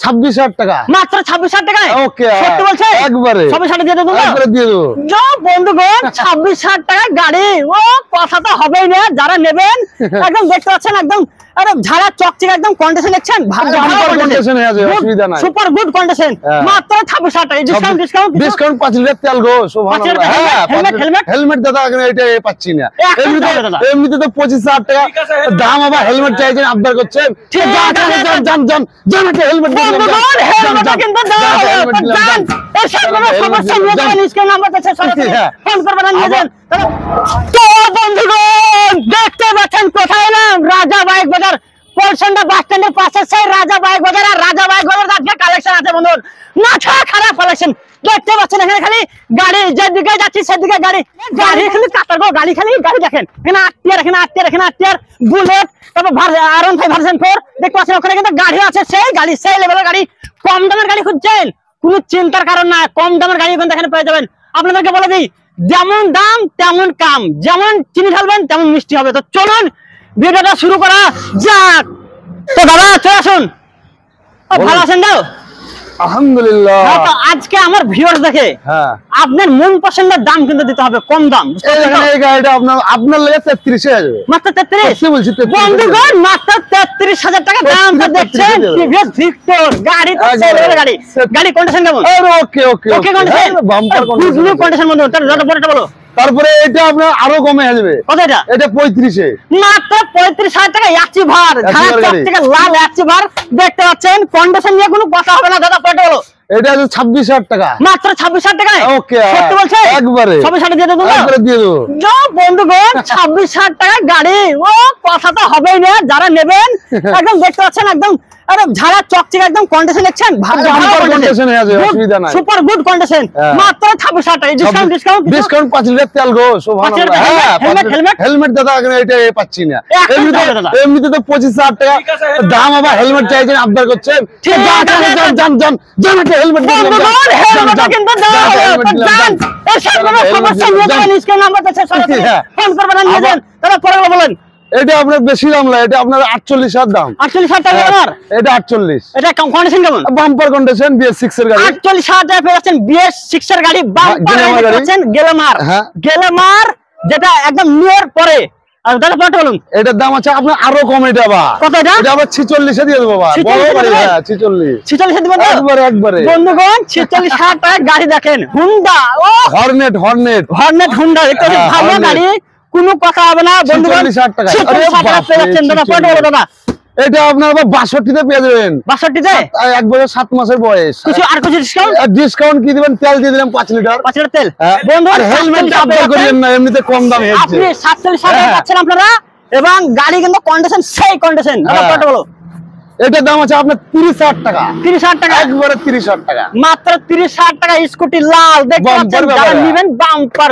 26,000 টাকা, মাত্র 26,000 টাকায়। ওকে, সত্যি বলছেন? একবারে 26,000 দিয়ে দেবো, একবারে দিয়ে দেবো। যা বন্ধুগণ 26,000 টাকায় গাড়ি, ও কথা তো হবেই না। যারা নেবেন একদম দেখতে পাচ্ছেন, একদম আরে ঝাড়া চকচকে একদম কন্ডিশন দেখছেন, ভালো কন্ডিশন আছে, অসুবিধা নাই, সুপার গুড কন্ডিশন, মাত্র 26,000 টাকা। ডিসকাউন্ট 5 লিটার তেল গো, সুবহানাল্লাহ। হ্যাঁ, হেলমেট দাদা এটা পাচ্ছি না, এমনিতে তো 25,000 টাকা দাম, আবার হেলমেট চাইছেন, আবদার করছেন। জান একটা হেলমেট দিলাম, হেলমেটটা কিন্তু দাও, জান এর সাথে কোনো সমস্যা নেই, জান স্ক্রিন নাম্বার আছে, সরাসরি ফোন করবেন নিয়ে যান। তো বন্ধুগণ দেখতে পাচ্ছেন কোথায় এলাম, রাজা বাইক বাজার, পলসন্ডা বাস স্ট্যান্ডের পাশে সেই রাজা বাইক বাজার। আর রাজা বাইক বাজার আজকে কালেকশন আছে বন্ধুগণ, মাথা খারাপ কালেকশন। দেখতে পাচ্ছেন এখানে খালি গাড়ি, যেদিকে যাচ্ছি সেদিকে গাড়ি খালি কাতার গো, গাড়ি দেখেন, এখানে আটটিয়ার বুলেট, তারপর R15 ভার্সন 4 দেখতে পাচ্ছেন। ওখানে কিন্তু গাড়ি আছে, সেই গাড়ি, সেই লেভেলের গাড়ি। কম দামের গাড়ি খুঁজছেন, কোনো চিন্তার কারণ না, কম দামের গাড়ি কিন্তু এখানে পেয়ে যাবেন। আপনাদেরকে বলে দিই, যেমন দাম তেমন কাম, যেমন চিনি ঢালবেন তেমন মিষ্টি হবে। তো চলুন ভিডিওটা শুরু করা যাক। তো দাদা চলে আসুন, ভালো আছেন? দাও আলহামদুলিল্লাহ। তো আজকে আমার ভিউয়ার্স দেখে আপনার মন পছন্দের দাম কিন্তু দিতে হবে, কম দাম। এই গাড়িটা আপনার লাগে 33 এ যাবে, মাত্র 33 বন্ধুগণ, মাত্র 33,000 টাকা দাম। তো দেখছেন টিভিএস ভিক্টর গাড়ি, তো সেলের গাড়ি, গাড়ি কন্ডিশন কেমন? ওকে কন্ডিশন, বাম্পার কন্ডিশন বন্ধু। তাহলে বলো, তারপরে এটা আপনার আরো কমে আসবে। কত এটা? এটা 35 এ, মাত্র 35,000 টাকা অ্যাচিভার, থেকে লাল অ্যাচিভার দেখতে পাচ্ছেন। কন্ডিশন নিয়ে কোনো কথা হবে না দাদা, কত বলো? এটা আছে 26,000 টাকা, মাত্র 26,000 টাকায়, ওকে, সত্যি বলছেন? একবারে 26,000 দিয়ে দেবো, একবারে দিয়ে দেবো। যা বন্ধুগণ 26,000 টাকায় গাড়ি, ও কথা তো হবেই না। যারা নেবেন একদম দেখতে পাচ্ছেন, একদম আরে ঝাড়া চকচকে, একদম কন্ডিশন দেখছেন, ভালো কন্ডিশন আছে, অসুবিধা নাই, সুপার গুড কন্ডিশন, মাত্র 26,000 টাকা। ডিসকাউন্ট 5 লিটার তেল গো, সুবহানাল্লাহ। হ্যাঁ, হেলমেট দাদা এটা পাচ্ছি না, এমনিতে তো 25,000 টাকা দাম, আবার হেলমেট চাইছেন, আবদার করছেন। জান একটা হেলমেট দিলাম, হেলমেটটা কিন্তু দাও, জান এর সাথে কোনো সমস্যা নেই, জান স্ক্রিন নাম্বার আছে, সরাসরি ফোন করবেন নিয়ে যান। তাহলে পরে বলেন, এটা আপনার বেশি দাম লাগে, এটা আপনার 48,000 দাম। 48,000 টাকা আমার, এটা 48। এটা কন্ডিশন কেমন? বাম্পার কন্ডিশন, BS6 এর গাড়ি। 48,000 টাকা পেয়ে যাচ্ছেন BS6 এর গাড়ি, বাম্পার পাচ্ছেন গেলেমার, যেটা একদম নিউর পরে। আর দাদা কত বলুন? এটার দাম আছে আপনার আরো কম, এটা কত? এটা আবার 46 এ দিয়ে দেবো বাবা, বড় গাড়ি। হ্যাঁ 46 এ দিবেন একবারে বন্ধুগণ। 46,000 টাকা গাড়ি দেখেন, হুন্ডা, ও হর্নেট হুন্ডা, এটা ভালো গাড়ি, কোনো কথা হবে না বন্ধুগণ। 46,000 টাকা, আরে বাপ রে, দাদা কত বলো দাদা? এটা আপনার 62 তে পেয়ে যাবেন। 62 তে? এক বছর 7 মাসের বয়স। আর কিছু ডিসকাউন্ট কি দিবেন? তেল দিয়ে দিলাম 5 লিটার। 5 লিটার তেল বন্ধু। আর হেলমেট আপডেট করিয়েন না, এমনিতে কম দাম হচ্ছে। আপনি 47,000 টাকা পাচ্ছেন আপনারা, এবং গাড়ি কিন্তু কন্ডিশন সেই কন্ডিশন। দাদা কত বলো? এটার দাম আছে আপনার 30,000 টাকা। 30,000 টাকা, একবারে 30,000 টাকা, মাত্র 30,000 টাকা। স্কুটি লাল দেখতে পাচ্ছেন, যারা নেবেন বাম্পার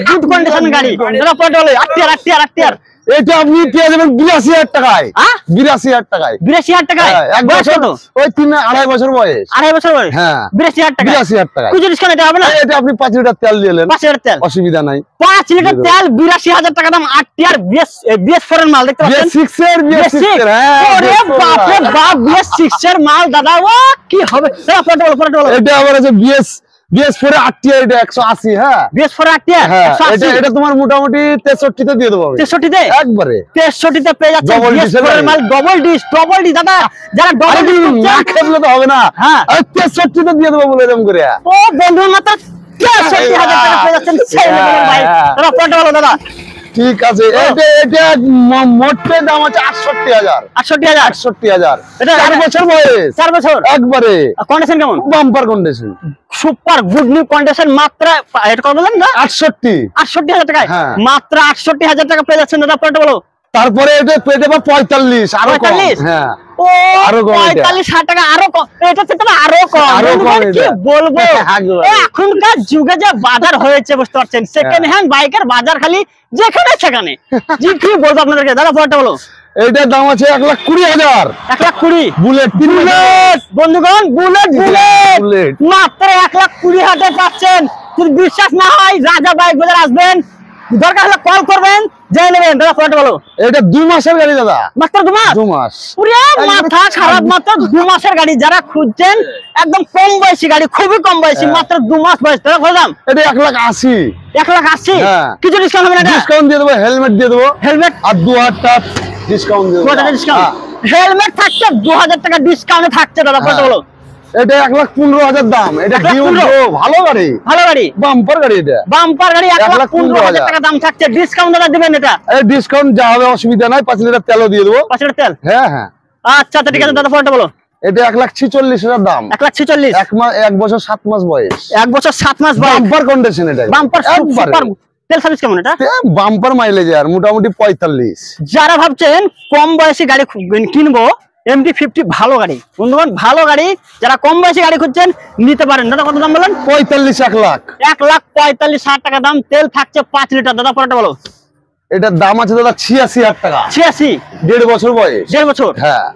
গুড কন্ডিশন গাড়ি। দাদা কত বলো? 8 এটা আপনি পেয়ে যাবেন 82,000 টাকায়। 82,000 টাকায়, 82,000 টাকায়। এক বছর ওই 2.5 বছর বয়স, 2.5 বছর বয়স। হ্যাঁ 82,000 টাকা, 82,000 টাকা। কিছু ডিসকাউন্ট এটা হবে না? এটা আপনি 5 লিটার তেল দিলেন, 5 লিটার তেল, অসুবিধা নাই। 5 লিটার তেল 82,000 টাকা দাম। 8 টিয়ার BS4 এর মাল দেখতে পাচ্ছেন, BS6 এর। হ্যাঁ ওরে বাপ রে বাপ, BS6 এর মাল দাদা, ও কি হবে? দাদা কত বলো? এটা আবার আছে BS4 8 টিয়ার, এটা 180। হ্যাঁ BS4 8 টিয়ার 180। এটা তোমার মোটামুটি 63 তে দিয়ে দেবো। 63 তে একবারে 63 তে পেয়ে যাচ্ছে BS4 এর মাল, ডবল ডিশ দাদা। যারা ডবল ডিশ না খেলে তো হবে না। হ্যাঁ 63 তে দিয়ে দেবো বলে এরকম করে। ও বন্ধু, মাত্র 63,000 টাকা পেয়ে যাচ্ছেন সেই লেভেলের ভাই। দাদা কত বলো দাদা? ঠিক আছে, এটা মোটে দাম আছে 68,000। 68,000। এটা 4 বছর বয়স, 4 বছর একবারে। কন্ডিশন কেমন? Bumper condition, super good new condition. মাত্র এটা কত বলেন না? 68,000 টাকায়, মাত্র 68,000 টাকা পেয়ে যাচ্ছেন দাদা। কত বলো? তারপরে এটা পেয়ে যাবে 45, আরো কম। হ্যাঁ ও 45,000 টাকা, আরো কম। এটা তো আরো কম, কি বলবো। এখনকার যুগে যে বাজার হয়েছে বুঝতে পারছেন, সেকেন্ড হ্যান্ড বাইকের বাজার খালি যেখানে সেখানে। জি কি বলবো আপনাদেরকে, দাদা কত বলো? এইটার দাম আছে 1,20,000। 1,20,000 বুলেট বন্ধুগণ, বুলেট মাত্র 1,20,000 পাচ্ছেন। যদি বিশ্বাস না হয় রাজা বাইক বাজার আসবেন, দরকার হলে কল করবেন, যাই নেবেন দাদা ফটো বলো। এটা 2 মাসের গাড়ি দাদা, মাত্র 2 মাস? 2 মাস। পুরো মাথা খারাপ, মাত্র 2 মাসের গাড়ি যারা খুঁজছেন একদম কম বয়সী গাড়ি, খুবই কম বয়সী, মাত্র 2 মাস বয়স। দাদা কত দাম? এটা 1,80,000। 1,80,000? হ্যাঁ। কিছু ডিসকাউন্ট হবে না? ডিসকাউন্ট দিয়ে দেবো, হেলমেট দিয়ে দেবো, হেলমেট আর 2,000 টাকা ডিসকাউন্ট দিয়ে দেবো। 2000 ডিসকাউন্ট, হেলমেট থাকছে 2000 টাকা ডিসকাউন্টে থাকছে দাদা ফটো বলো। এটা 1,15,000 দাম। এটা 1,15,000 ভালো গাড়ি, ভালো গাড়ি, বাম্পার গাড়ি। এটা বাম্পার গাড়ি, 1,15,000 টাকা দাম থাকছে। ডিসকাউন্ট দাদা দিবেন? এটা এই ডিসকাউন্ট যা হবে অসুবিধা নাই, 5 লিটার তেলও দিয়ে দেবো। 5 লিটার তেল? হ্যাঁ হ্যাঁ। আচ্ছা আচ্ছা ঠিক আছে দাদা ফটো বলো। এটা 1,46,000 দাম। 1,46,000? 1 বছর 7 মাস বয়স, 1 বছর 7 মাস বয়স, বাম্পার কন্ডিশন। এটা বাম্পার সুপার। তেল সার্ভিস কেমন এটা? বাম্পার মাইলেজ আর মোটামুটি 45। যারা ভাবছেন কম বয়সী গাড়ি কিনবো, MT-50 ভালো গাড়ি বন্ধুগণ, ভালো গাড়ি। যারা কম বয়সী গাড়ি খুঁজছেন নিতে পারেন। দাদা কত দাম বলেন? 45, 1 লাখ। 1,45,000 টাকা দাম, তেল থাকছে 5 লিটার। দাদা পরেটা বলো। এটার দাম আছে দাদা 86,000 টাকা। 86? 1.5 বছর বয়স। 1.5 বছর? হ্যাঁ।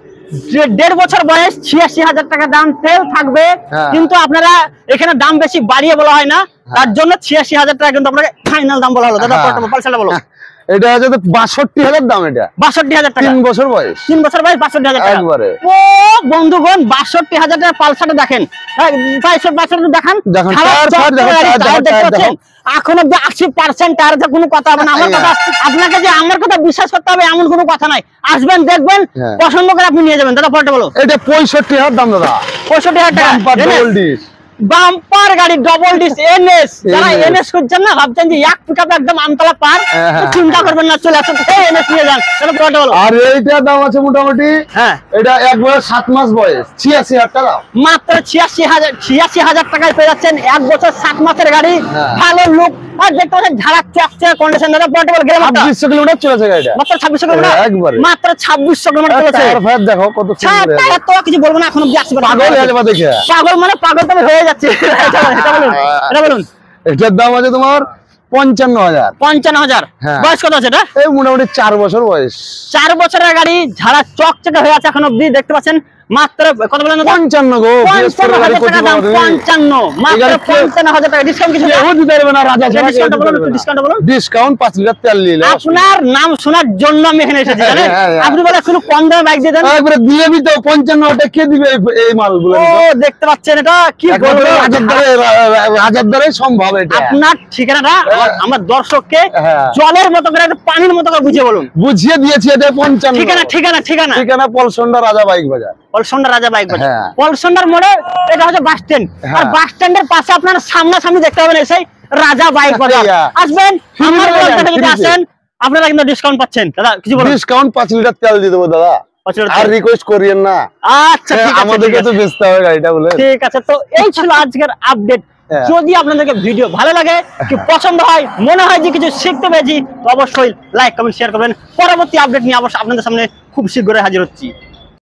1.5 বছর বয়স, 86,000 টাকা দাম, তেল থাকবে। হ্যাঁ। কিন্তু আপনারা এখানে দাম বেশি বাড়িয়ে বলা হয় না, তার জন্য 86,000 টাকা কিন্তু আপনাকে ফাইনাল দাম বলা হলো। দাদা পরেটা বলো। এটা আছে 62,000 দাম। এটা 62,000 টাকা, 3 বছর বয়স। 3 বছর বয়স, 62,000 টাকা একবারে। ও বন্ধুগণ, 62,000 টাকা পালসারটা দেখেন, পালসারটা দেখান, দেখুন, সারা টায়ার চক দেখো, করে গাড়ি, টায়ার টায়ার দেখো, দেখতে টায়ার পাচ্ছেন? এখন অব্দি 80% টায়ারে কোনো কথা হবে না। আমার কথা, আপনাকে যে আমার কথা বিশ্বাস করতে হবে এমন কোনো কথা নাই। আসবেন, দেখবেন, হ্যাঁ। পছন্দ করে আপনি নিয়ে যাবেন। দাদা পরেটা বলো। এটা 65,000 দাম দাদা। 65,000 টাকা বাম্পার ডবল ডিস। বাম্পার গাড়ি, ডবল ডিস, এনএস। যারা NS এনএস খুঁজছেন না, ভাবছেন যে এক পিকআপ একদম আমতলা পার, হ্যাঁ। চিন্তা করবেন না, চলে আসুন, এনএস নিয়ে যান। তাহলে পরেটা বলো। আর এইটার দাম আছে মোটামুটি, হ্যাঁ, এটা 1 বছর 7 মাস বয়স, 86,000 টাকা। মাত্র 86,000 টাকায় পেয়ে যাচ্ছেন 1 বছর 7 মাসের গাড়ি, হ্যাঁ। ভালো লুক, আর দেখতে পাচ্ছেন ঝাড়া চকচকে কন্ডিশন। দাদা পোর্টেবল গেলে 2600 কিলোমিটার চলেছে গাড়িটা। মাত্র 2600 কিলোমিটার, একবারে। মাত্র 2600 কিলোমিটার চলেছে। টায়ার ফায়ার দেখো কত সুন্দর। টায়ার তো কিছু বলবো না, এখন অব্দি 80% পাগল হয়ে যাবে দেখে। পাগল মানে পাগল তো হয়ে যাচ্ছে। এটা বলুন, এটা বলুন। এটার দাম আছে তোমার 55,000। 55,000? হ্যাঁ। বয়স কত আছে এটা? এই মোটামুটি 4 বছর বয়স। 4 বছরের গাড়ি, ঝাড়া চকচকে হয়ে আছে এখন অব্দি, দেখতে পাচ্ছেন। মাত্র কত বলেন? 55 গো। 55,000 টাকা দাম, 55, মাত্র 55,000 টাকা। ডিসকাউন্ট কিছু নেই? কেউ দিতে পারবে না, রাজা ছাড়া কেউ ডিসকাউন্ট দিতে বলুন, পারবে না। ডিসকাউন্ট বলুন। ডিসকাউন্ট 5 লিটার তেল নিলে আপনার নাম শোনার জন্য আমি এখানে এসেছি, জানেন? হ্যাঁ, হ্যাঁ। আপনি বলে একটু কম দামে বাইক দিয়ে দেন। একবারে দিয়ে দিতে 55 কে দিবে এই মালগুলো? ও দেখতে পাচ্ছেন, এটা কি বলবো, রাজার দ্বারাই সম্ভব এটা। আপনার ঠিকানাটা আমার দর্শককে হ্যাঁ। জলের মতো করে, একটু পানির মতো করে বুঝিয়ে বলুন। বুঝিয়ে দিয়েছি, এটা 55। ঠিকানা ঠিকানা ঠিকানা ঠিকানা পলসন্ডা রাজা বাইক বাজার। পলসন্ডা রাজা বাইক বাজার। হ্যাঁ। পলসন্ডার মোড়ে এটা হচ্ছে বাস স্ট্যান্ড, আর হ্যাঁ। বাস স্ট্যান্ডের পাশে আপনার সামনাসামনি দেখতে পাবেন এসে রাজা বাইক বাজার। হ্যাঁ। আসবেন, আমার ফ্রিতে ব্লগ থেকে যদি ফ্রিতে। আসেন আপনারা কিন্তু ডিসকাউন্ট পাচ্ছেন। দাদা কিছু বলুন। ডিসকাউন্ট 5 লিটার তেল দিয়ে দেবো দাদা। 5 লিটার আর তেল। রিকোয়েস্ট করিয়েন না, আচ্ছা ঠিক আছে, আমাদেরকে ঠিক তো আছে। বেচতে হবে গাড়িটা বলে। ঠিক আছে, তো এই ছিল আজকের আপডেট। হ্যাঁ। যদি আপনাদেরকে ভিডিও ভালো লাগে, কি পছন্দ হয়, মনে হয় যে কিছু শিখতে পেরেছি, তো অবশ্যই লাইক কমেন্ট শেয়ার করবেন। পরবর্তী আপডেট নিয়ে অবশ্যই আপনাদের সামনে খুব শীঘ্রই হাজির হচ্ছি।